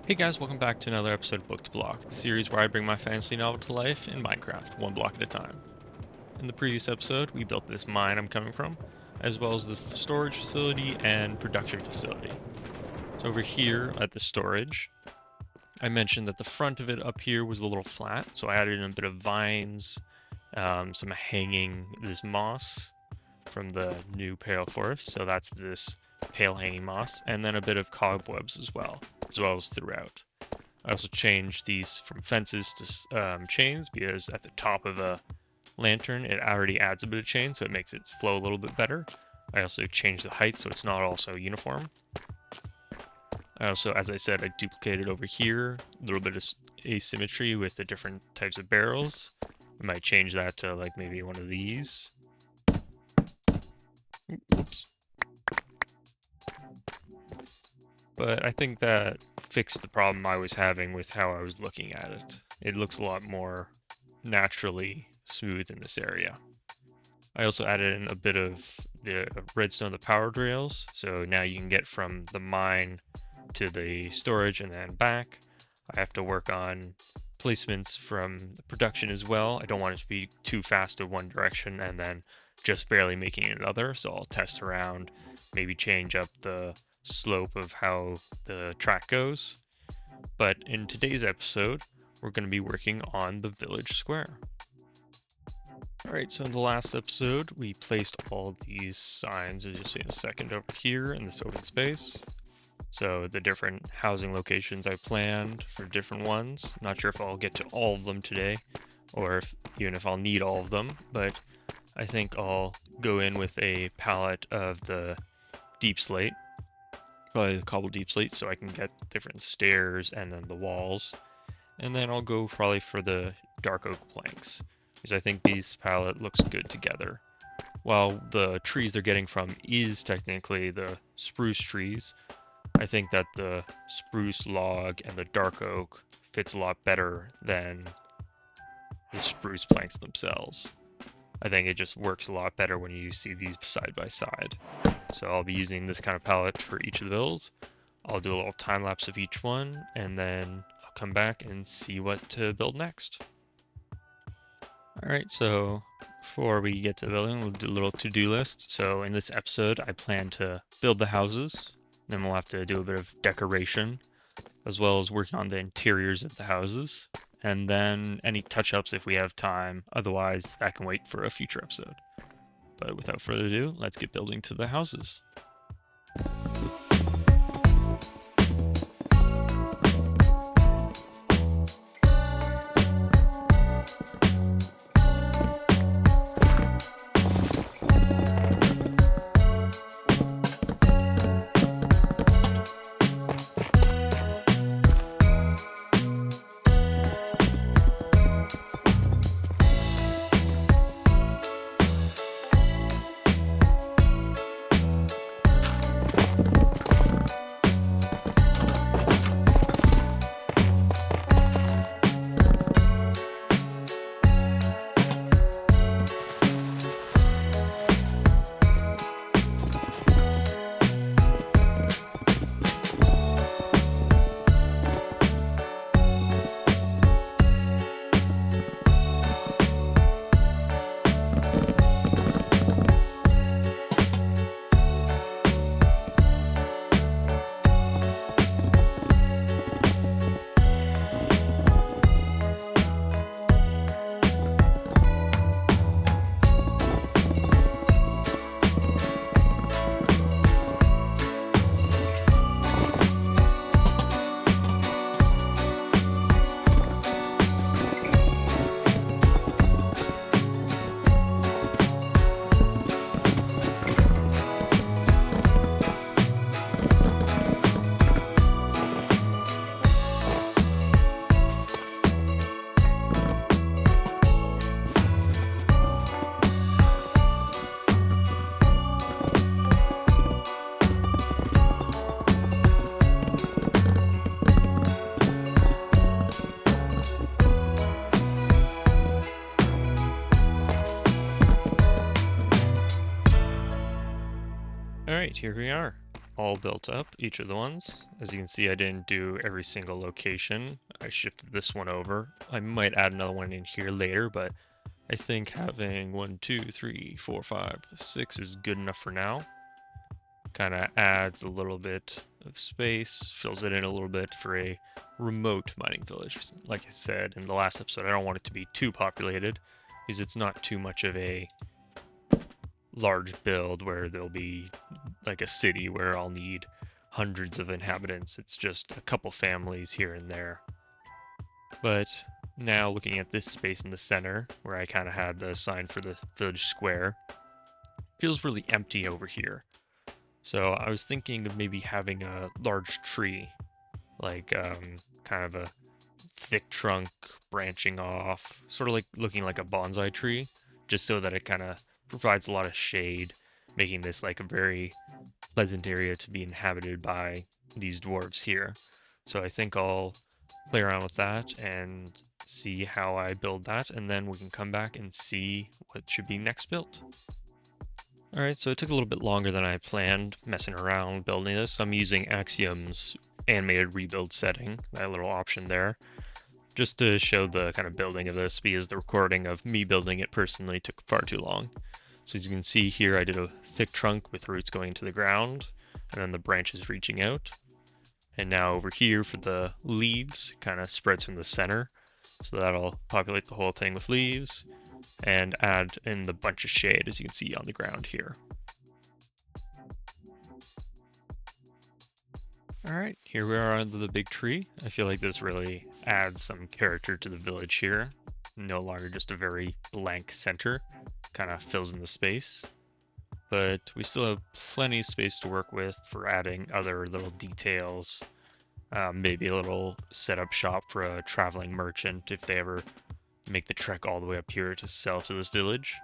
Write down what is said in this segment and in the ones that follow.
Hey guys, welcome back to another episode of Book to Block, the series where I bring my fantasy novel to life in Minecraft, one block at a time. In the previous episode, we built this mine I'm coming from, as well as the storage facility and production facility. So over here at the storage, I mentioned that the front of it up here was a little flat, so I added in a bit of vines, some hanging, this moss from the new pale forest, so that's this pale hanging moss, and then a bit of cobwebs as well as throughout. I also changed these from fences to chains because at the top of a lantern it already adds a bit of chain, so it makes it flow a little bit better. I also changed the height so it's not also uniform. I also, as I said, I duplicated over here a little bit of asymmetry with the different types of barrels. I might change that to like maybe one of these. Whoops. But I think that fixed the problem I was having with how I was looking at it. It looks a lot more naturally smooth in this area. I also added in a bit of the redstone, the power rails, so now you can get from the mine to the storage and then back. I have to work on placements from the production as well. I don't want it to be too fast in one direction and then just barely making it another, so I'll test around, maybe change up the slope of how the track goes. But in today's episode, we're going to be working on the village square. Alright, so in the last episode, we placed all these signs, as you'll see in a second, over here in this open space. So the different housing locations I planned for different ones. Not sure if I'll get to all of them today, or even if I'll need all of them, but I think I'll go in with a palette of the deep slate, probably the cobble deep slate, so I can get different stairs and then the walls. And then I'll go probably for the dark oak planks, because I think these palette looks good together. While the trees they're getting from is technically the spruce trees, I think that the spruce log and the dark oak fits a lot better than the spruce planks themselves. I think it just works a lot better when you see these side by side. So I'll be using this kind of palette for each of the builds. I'll do a little time lapse of each one, and then I'll come back and see what to build next. Alright, so before we get to building, we'll do a little to-do list. So in this episode, I plan to build the houses. Then we'll have to do a bit of decoration, as well as working on the interiors of the houses, and then any touch-ups if we have time. Otherwise, that can wait for a future episode. But without further ado, let's get building to the houses. Alright, here we are. all built up, each of the ones. As you can see, I didn't do every single location. I shifted this one over. I might add another one in here later, but I think having 1, 2, 3, 4, 5, 6 is good enough for now. Kind of adds a little bit of space, fills it in a little bit for a remote mining village. Like I said in the last episode, I don't want it to be too populated because it's not too much of a large build where there'll be like a city where I'll need hundreds of inhabitants. It's just a couple families here and there. But now looking at this space in the center where I kind of had the sign for the village square, feels really empty over here. So I was thinking of maybe having a large tree, like kind of a thick trunk branching off, sort of like looking like a bonsai tree, just so that it kind of provides a lot of shade, making this like a very pleasant area to be inhabited by these dwarves here. So I think I'll play around with that and see how I build that, and then we can come back and see what should be next built. Alright, so it took a little bit longer than I planned messing around building this. I'm using Axiom's animated rebuild setting, that little option there, just to show the kind of building of this, because the recording of me building it personally took far too long. So as you can see here, I did a thick trunk with roots going into the ground, and then the branches reaching out. And now over here for the leaves, kind of spreads from the center, so that'll populate the whole thing with leaves, and add in the bunch of shade as you can see on the ground here. Alright, here we are under the big tree. I feel like this really adds some character to the village here. No longer just a very blank center, kind of fills in the space. But we still have plenty of space to work with for adding other little details. Maybe a little setup shop for a traveling merchant if they ever make the trek all the way up here to sell to this village.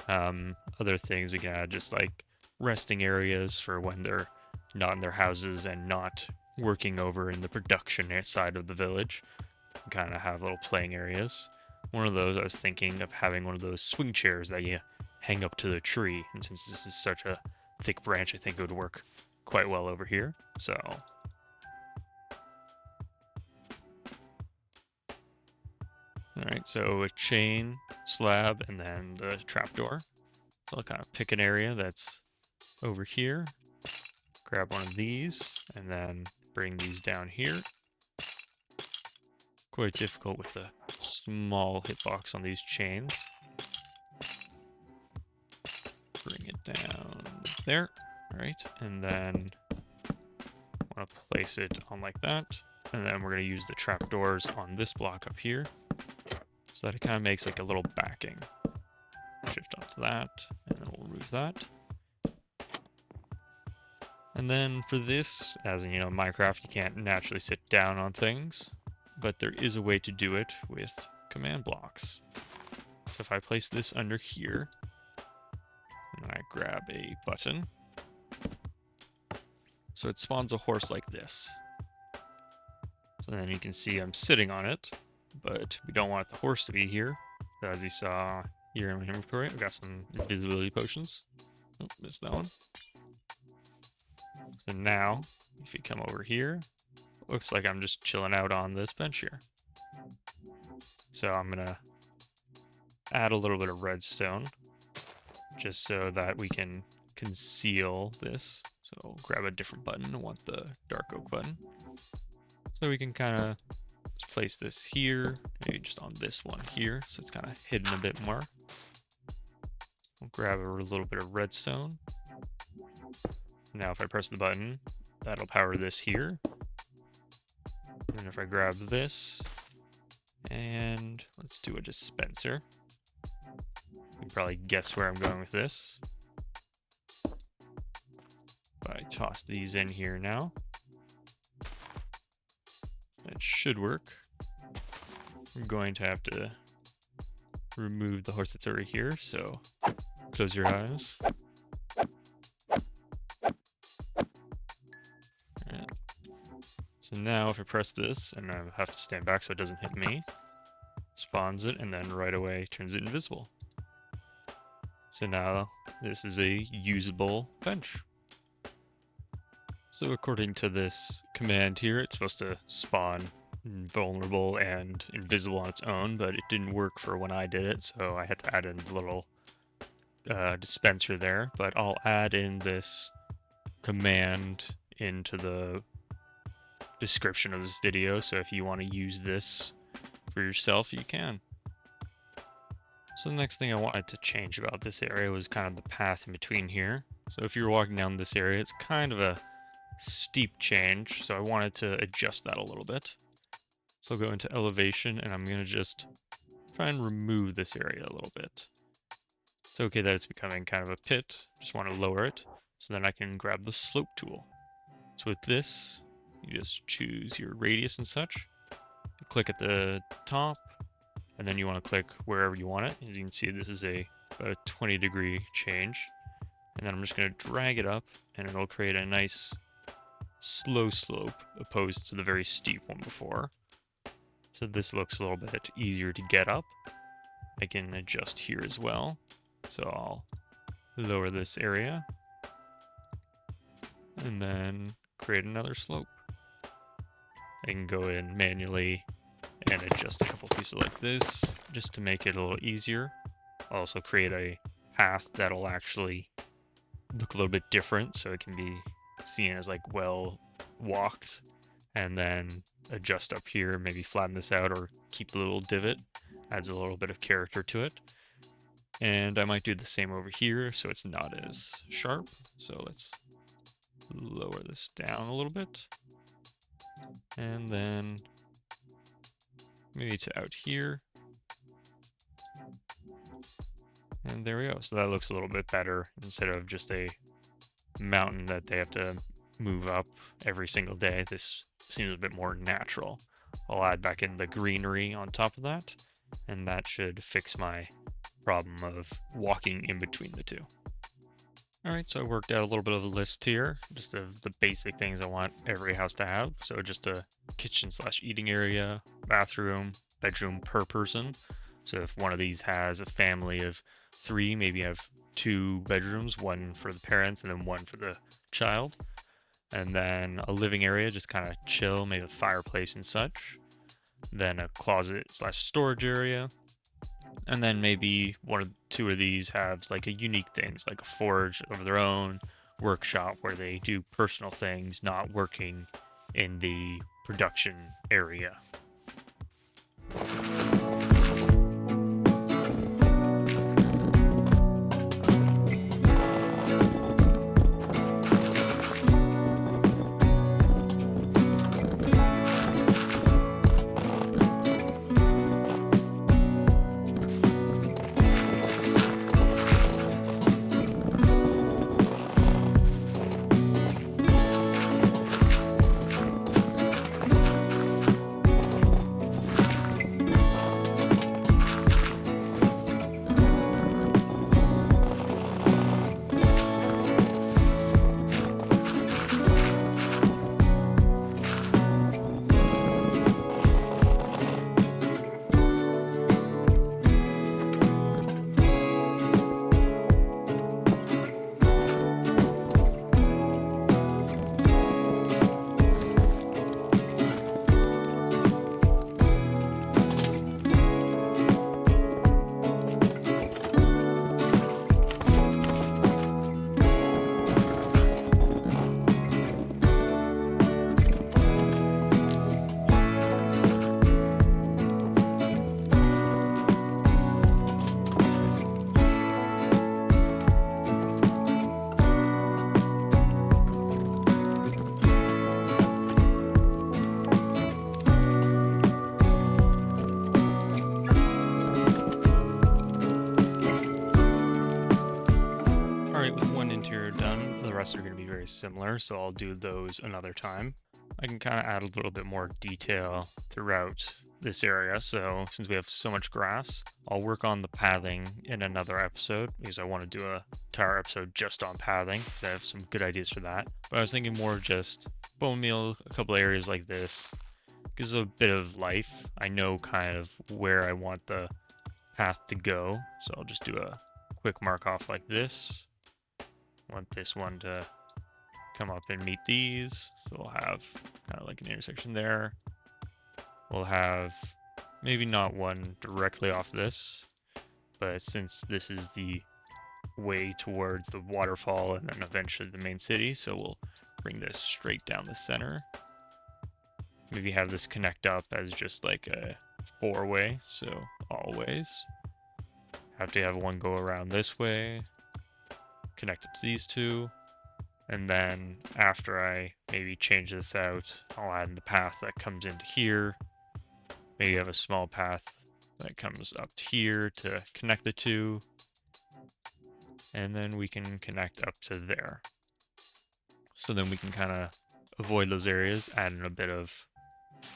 Other things we can add, just like resting areas for when they're not in their houses and not working over in the production side of the village. Kind of have little playing areas. One of those, I was thinking of having one of those swing chairs that you hang up to the tree, and since this is such a thick branch, I think it would work quite well over here. So alright, so a chain, slab, and then the trapdoor. So I'll kind of pick an area that's over here, grab one of these, and then bring these down here. Quite difficult with the small hitbox on these chains. Bring it down there, alright, and then I want to place it on like that, and then we're going to use the trapdoors on this block up here, so that it kind of makes like a little backing. Shift onto that, and then we'll remove that. And then for this, as in, you know, Minecraft, you can't naturally sit down on things, but there is a way to do it with command blocks. So if I place this under here, and I grab a button, so it spawns a horse like this. So then you can see I'm sitting on it, but we don't want the horse to be here. So as you saw here in my inventory, I've got some invisibility potions. Oh, missed that one. So now, if you come over here, looks like I'm just chilling out on this bench here. So I'm gonna add a little bit of redstone, just so that we can conceal this. So grab a different button. I want the dark oak button. So we can kind of place this here, maybe just on this one here, so it's kind of hidden a bit more. We'll grab a little bit of redstone. Now if I press the button, that'll power this here. And if I grab this, and let's do a dispenser. You can probably guess where I'm going with this. But I toss these in here now. That should work. I'm going to have to remove the horse that's already here, so close your eyes. Alright. So now if I press this, and I have to stand back so it doesn't hit me, spawns it, and then right away turns it invisible. So now this is a usable bench. So according to this command here, it's supposed to spawn vulnerable and invisible on its own, but it didn't work for when I did it, so I had to add in the little dispenser there. But I'll add in this command into the description of this video, so if you want to use this for yourself, you can. So the next thing I wanted to change about this area was kind of the path in between here. So if you're walking down this area, it's kind of a steep change, so I wanted to adjust that a little bit. So I'll go into elevation, and I'm going to just try and remove this area a little bit. It's okay that it's becoming kind of a pit, just want to lower it, so then I can grab the slope tool. So with this, you just choose your radius and such, click at the top, and then you want to click wherever you want it. As you can see, this is a 20-degree change. And then I'm just going to drag it up, and it'll create a nice slow slope opposed to the very steep one before. So this looks a little bit easier to get up. I can adjust here as well. So I'll lower this area and then create another slope. I can go in manually and adjust a couple pieces like this just to make it a little easier. I'll also create a path that'll actually look a little bit different so it can be seen as like well walked, and then adjust up here, maybe flatten this out or keep the little divot, adds a little bit of character to it. And I might do the same over here so it's not as sharp. So let's lower this down a little bit, and then maybe to out here. And there we go. So that looks a little bit better instead of just a mountain that they have to move up every single day. This seems a bit more natural. I'll add back in the greenery on top of that, and that should fix my problem of walking in between the two. Alright, so I worked out a little bit of a list here, just of the basic things I want every house to have. So just a kitchen/eating area, bathroom, bedroom per person. So if one of these has a family of 3, maybe you have 2 bedrooms, one for the parents and then one for the child. And then a living area, just kind of chill, maybe a fireplace and such. Then a closet/storage area. And then maybe 1 or 2 of these have like a unique things, like a forge of their own, workshop where they do personal things, not working in the production area. Are going to be very similar, so I'll do those another time. I can kind of add a little bit more detail throughout this area. So since we have so much grass, I'll work on the pathing in another episode because I want to do a entire episode just on pathing because I have some good ideas for that. But I was thinking more of just bone meal, a couple areas like this. Gives a bit of life. I know kind of where I want the path to go. So I'll just do a quick mark off like this. Want this one to come up and meet these. So we'll have kind of like an intersection there. We'll have maybe not one directly off this, but since this is the way towards the waterfall and then eventually the main city, so we'll bring this straight down the center. Maybe have this connect up as just like a 4-way, so always. Have to have one go around this way, connect it to these two, and then after I maybe change this out, I'll add in the path that comes into here. Maybe have a small path that comes up here to connect the two, and then we can connect up to there. So then we can kind of avoid those areas, add in a bit of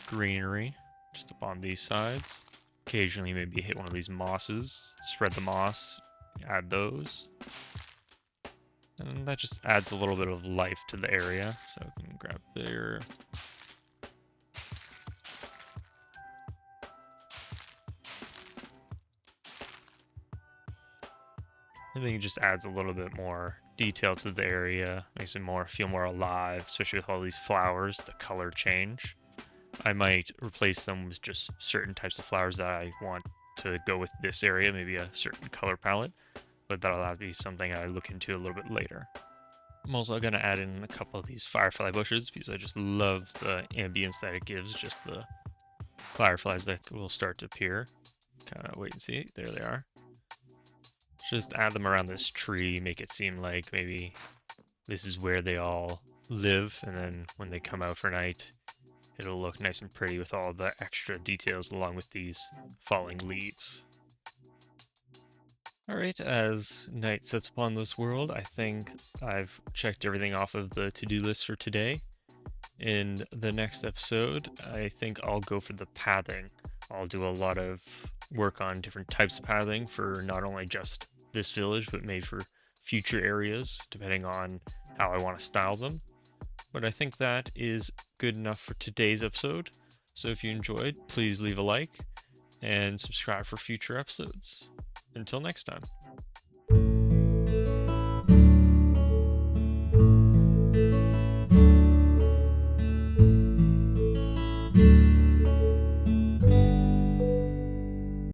greenery just up on these sides. Occasionally maybe hit one of these mosses, spread the moss, add those. And that just adds a little bit of life to the area. So I can grab there. I think it just adds a little bit more detail to the area, makes it feel more alive, especially with all these flowers, the color change. I might replace them with just certain types of flowers that I want to go with this area, maybe a certain color palette, but that'll have to be something I look into a little bit later. I'm also going to add in a couple of these firefly bushes because I just love the ambience that it gives, just the fireflies that will start to appear. Kind of wait and see, there they are. Just add them around this tree, make it seem like maybe this is where they all live, and then when they come out for night, it'll look nice and pretty with all the extra details along with these falling leaves. Alright, as night sets upon this world, I think I've checked everything off of the to-do list for today. In the next episode, I think I'll go for the pathing. I'll do a lot of work on different types of pathing for not only just this village, but maybe for future areas, depending on how I want to style them. But I think that is good enough for today's episode. So if you enjoyed, please leave a like and subscribe for future episodes. Until next time.